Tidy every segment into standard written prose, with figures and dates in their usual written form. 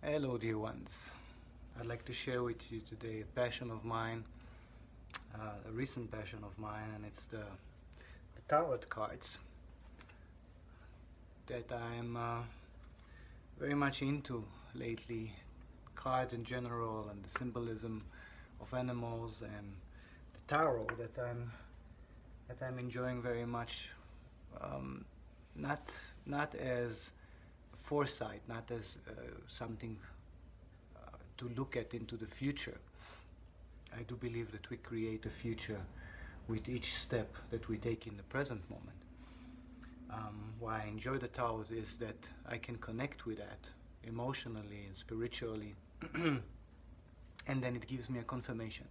Hello, dear ones. I'd like to share with you today a passion of mine, a recent passion of mine, and it's the tarot cards that I'm very much into lately. Cards in general, and the symbolism of animals, and the tarot that I'm enjoying very much. Not as foresight, not as something to look at into the future. I do believe that we create a future with each step that we take in the present moment. Why I enjoy the tarot is that I can connect with that emotionally and spiritually, and then it gives me a confirmation.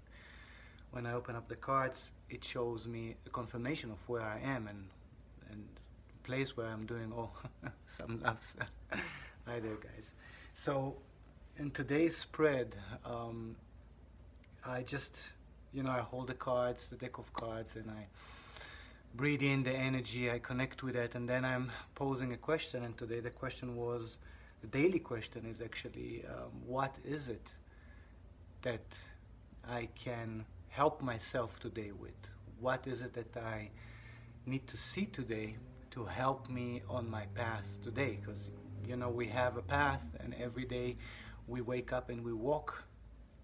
When I open up the cards, it shows me a confirmation of where I am and place where I'm doing some loves. Hi there, guys. So in today's spread, I just, I hold the cards, the deck of cards, and I breathe in the energy, I connect with it, and then I'm posing a question. And today the question was, the daily question is actually, what is it that I can help myself today with? What is it that I need to see today to help me on my path today? Because we have a path, and every day we wake up and we walk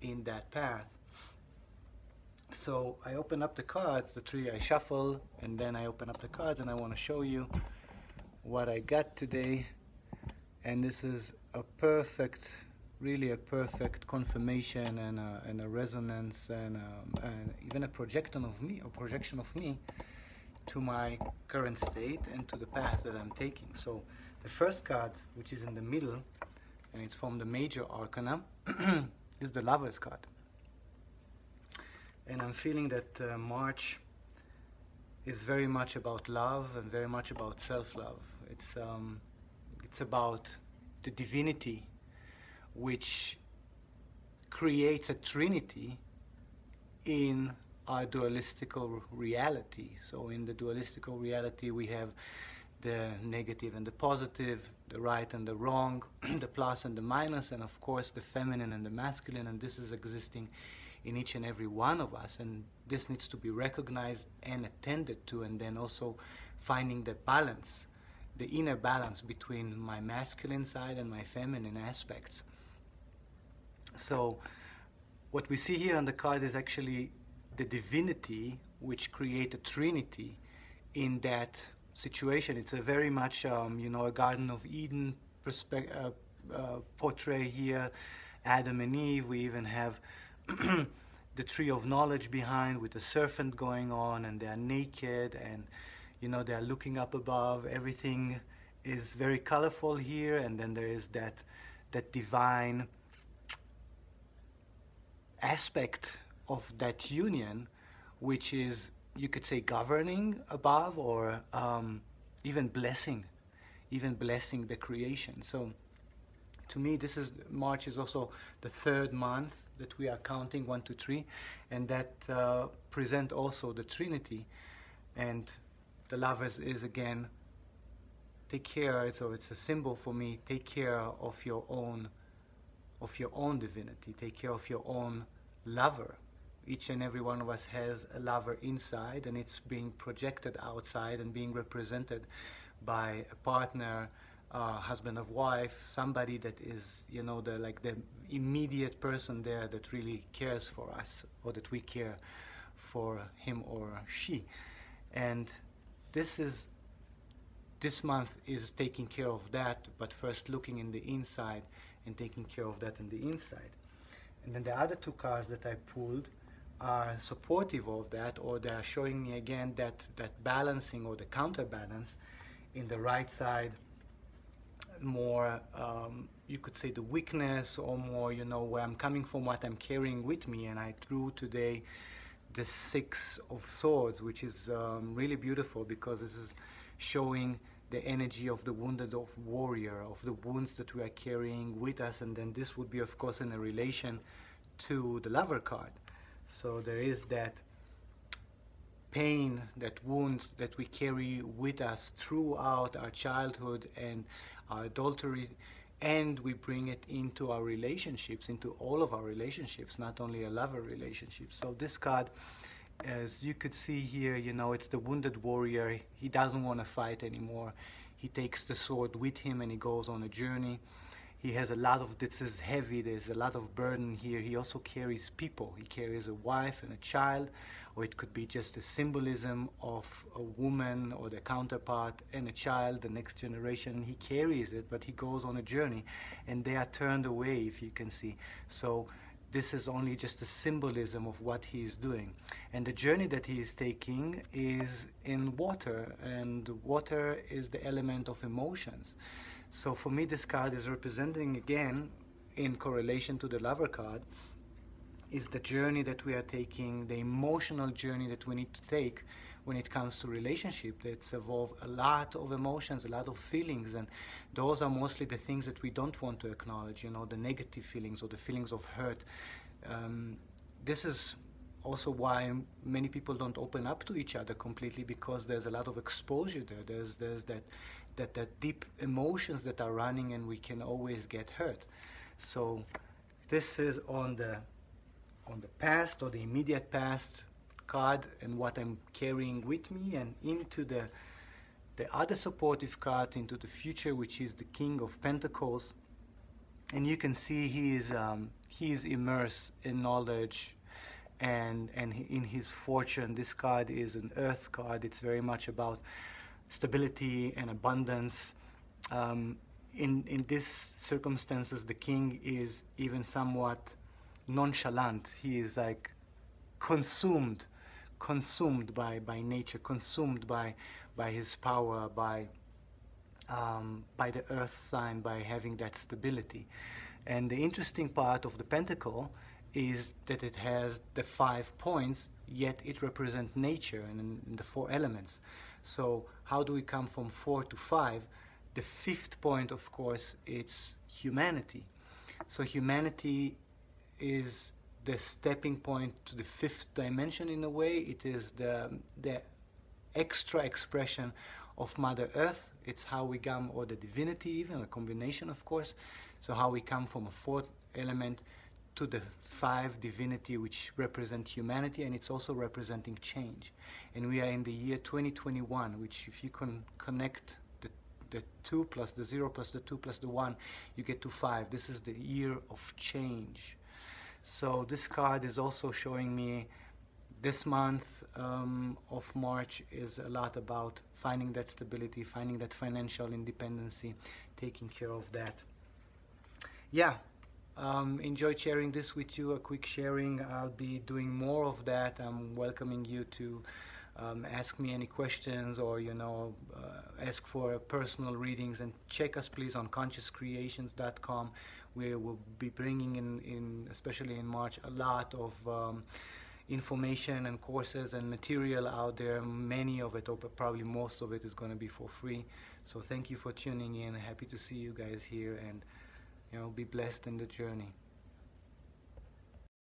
in that path. So I open up the cards, the three I shuffle, and then I open up the cards, and I want to show you what I got today. And this is a perfect, really a perfect confirmation and a resonance and even a projection of me to my current state and to the path that I'm taking. So the first card, which is in the middle, and it's from the major arcana, is the Lover's card. And I'm feeling that March is very much about love and very much about self-love. It's about the divinity which creates a trinity in our dualistical reality. So in the dualistical reality we have the negative and the positive, the right and the wrong, the plus and the minus, and of course the feminine and the masculine, and this is existing in each and every one of us, and this needs to be recognized and attended to, and then also finding the balance, the inner balance between my masculine side and my feminine aspects. So what we see here on the card is actually the divinity which create a trinity in that situation. It's a very much a Garden of Eden portrait here, Adam and Eve. We even have the tree of knowledge behind with the serpent going on, and they are naked, and they are looking up above. Everything is very colorful here, and then there is that divine aspect of that union, which is, you could say, governing above, or even blessing the creation. So to me, March is also the third month that we are counting, 1, 2, 3, and that present also the Trinity. And the Lovers is again, take care. So it's a symbol for me. Take care of your own divinity. Take care of your own lover. Each and every one of us has a lover inside, and it's being projected outside and being represented by a partner, husband or wife, somebody that is, the immediate person there that really cares for us, or that we care for him or she. And this month is taking care of that, but first looking in the inside and taking care of that in the inside. And then the other two cards that I pulled are supportive of that, or they are showing me again that balancing or the counterbalance. In the right side, more you could say the weakness, or more where I'm coming from, what I'm carrying with me. And I drew today the 6 of Swords, which is really beautiful, because this is showing the energy of the wounded of warrior, of the wounds that we are carrying with us. And then this would be, of course, in a relation to the Lover card. So there is that pain, that wounds that we carry with us throughout our childhood and our adultery and we bring it into our relationships, into all of our relationships, not only a lover relationship. So this card, as you could see here, you know, it's the wounded warrior. He doesn't want to fight anymore. He takes the sword with him and he goes on a journey. He has a lot of, this is heavy, there's a lot of burden here. He also carries people. He carries a wife and a child, or it could be just a symbolism of a woman or the counterpart and a child, the next generation. He carries it, but he goes on a journey, and they are turned away, if you can see. So this is only just a symbolism of what he is doing. And the journey that he is taking is in water, and water is the element of emotions. So for me, this card is representing, again, in correlation to the lover card, is the journey that we are taking, the emotional journey that we need to take when it comes to relationship. That's involve a lot of emotions, a lot of feelings, and those are mostly the things that we don't want to acknowledge, you know, the negative feelings or the feelings of hurt. This is also why many people don't open up to each other completely, because there's a lot of exposure there. There's that deep emotions that are running, and we can always get hurt. So this is on the past, or the immediate past card, and what I'm carrying with me, and into the other supportive card, into the future, which is the King of Pentacles. And you can see he is immersed in knowledge and in his fortune. This card is an earth card. It's very much about stability and abundance. In these circumstances, the king is even somewhat nonchalant. He is like consumed by nature, consumed by his power, by the earth sign, by having that stability. And the interesting part of the pentacle is that it has the 5 points, yet it represents nature and the 4 elements. So how do we come from 4 to 5? The 5th point, of course, it's humanity. So humanity is the stepping point to the 5th dimension in a way. It is the extra expression of Mother Earth. It's how we come, or the divinity even, a combination, of course. So how we come from a 4th element to the 5 divinity, which represent humanity, and it's also representing change. And we are in the year 2021, which, if you can connect the 2 plus the 0 plus the 2 plus the 1, you get to 5. This is the year of change. So this card is also showing me this month of March is a lot about finding that stability, finding that financial independency, taking care of that. Yeah, enjoyed sharing this with you, a quick sharing. I'll be doing more of that. I'm welcoming you to ask me any questions, or ask for personal readings, and check us please on consciouscreations.com. We will be bringing in especially in March, a lot of information and courses and material out there. Many of it, or probably most of it, is going to be for free. So thank you for tuning in. Happy to see you guys here, and be blessed in the journey.